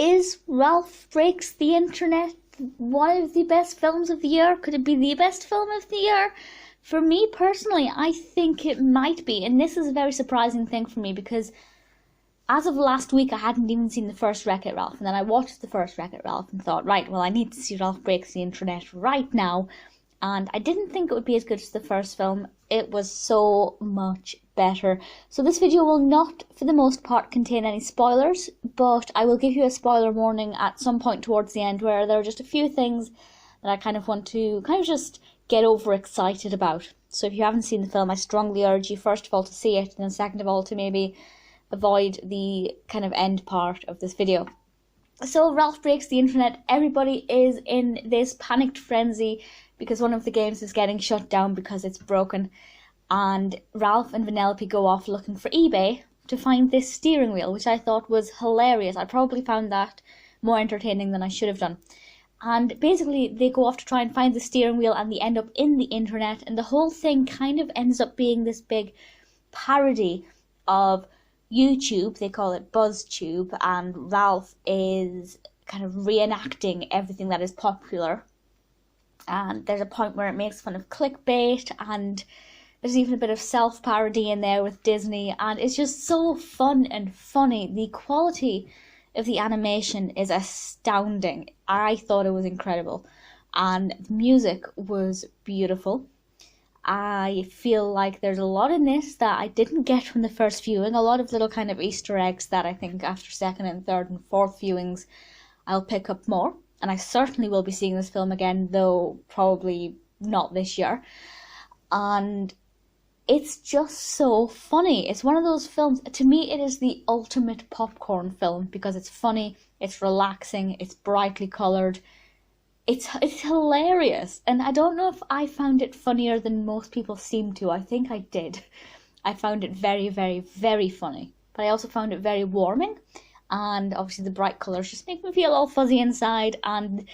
Is Ralph Breaks the Internet one of the best films of the year? Could it be the best film of the year? For me personally, I think it might be, and this is a very surprising thing for me because as of last week I hadn't even seen the first Wreck-It Ralph, and then I watched the first Wreck-It Ralph and thought, right, well I need to see Ralph Breaks the Internet right now, and I didn't think it would be as good as the first film. It was so much better. So this video will not, for the most part, contain any spoilers, but I will give you a spoiler warning at some point towards the end where there are just a few things that I kind of want to just get overexcited about. So if you haven't seen the film, I strongly urge you, first of all, to see it, and then second of all, to maybe avoid the kind of end part of this video. So Ralph Breaks the Internet, everybody is in this panicked frenzy because one of the games is getting shut down because it's broken, and Ralph and Vanellope go off looking for eBay to find this steering wheel, which I thought was hilarious. I probably found that more entertaining than I should have done. And basically they go off to try and find the steering wheel, and they end up in the internet, and the whole thing kind of ends up being this big parody of YouTube. They call it BuzzTube, and Ralph is kind of reenacting everything that is popular. And there's a point where it makes fun of clickbait, and there's even a bit of self-parody in there with Disney, and it's just so fun and funny. The quality of the animation is astounding. I thought it was incredible, and the music was beautiful. I feel like there's a lot in this that I didn't get from the first viewing, a lot of little kind of Easter eggs that I think after second and third and fourth viewings I'll pick up more, and I certainly will be seeing this film again, though probably not this year. And it's just so funny. It's one of those films, to me it is the ultimate popcorn film because it's funny, it's relaxing, it's brightly coloured, it's hilarious. And I don't know if I found it funnier than most people seem to. I think I did. I found it very, very, very funny. But I also found it very warming, and obviously the bright colours just make me feel all fuzzy inside, and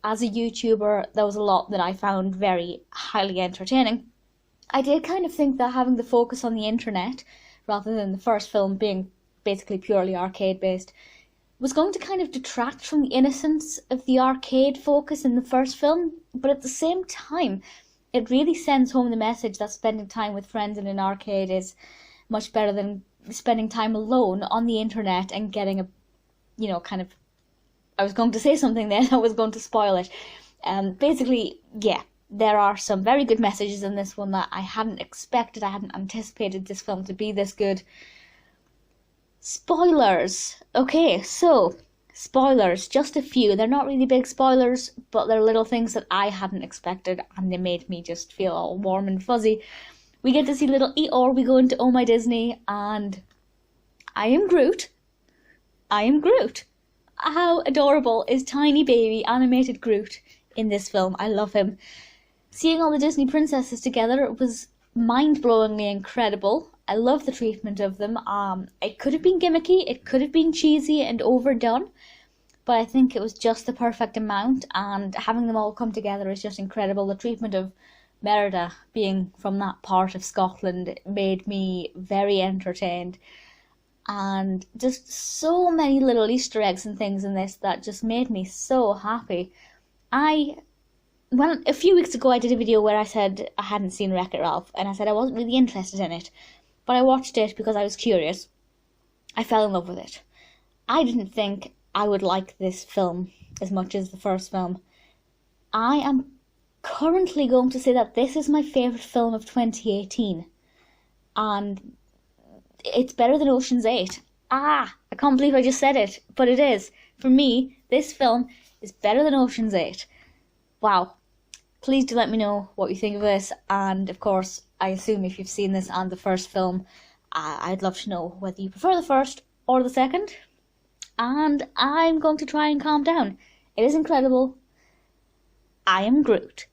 as a YouTuber there was a lot that I found very highly entertaining. I did kind of think that having the focus on the internet, rather than the first film being basically purely arcade-based, was going to kind of detract from the innocence of the arcade focus in the first film, but at the same time, it really sends home the message that spending time with friends in an arcade is much better than spending time alone on the internet and getting a, I was going to say something there that was going to spoil it. Basically, yeah. There are some very good messages in this one that I hadn't expected. I hadn't anticipated this film to be this good. Spoilers. Okay, so, spoilers. Just a few. They're not really big spoilers, but they're little things that I hadn't expected, and they made me just feel all warm and fuzzy. We get to see little Eeyore. We go into Oh My Disney, and I am Groot. I am Groot. How adorable is tiny baby animated Groot in this film? I love him. Seeing all the Disney princesses together was mind-blowingly incredible. I love the treatment of them. It could have been gimmicky, it could have been cheesy and overdone, but I think it was just the perfect amount, and having them all come together is just incredible. The treatment of Merida being from that part of Scotland made me very entertained, and just so many little Easter eggs and things in this that just made me so happy. Well, a few weeks ago I did a video where I said I hadn't seen Wreck-It Ralph, and I said I wasn't really interested in it, but I watched it because I was curious. I fell in love with it. I didn't think I would like this film as much as the first film. I am currently going to say that this is my favourite film of 2018, and it's better than Ocean's 8. I can't believe I just said it, but it is. For me, this film is better than Ocean's 8. Wow. Please do let me know what you think of this, and of course, I assume if you've seen this and the first film, I'd love to know whether you prefer the first or the second, and I'm going to try and calm down. It is incredible. I am Groot.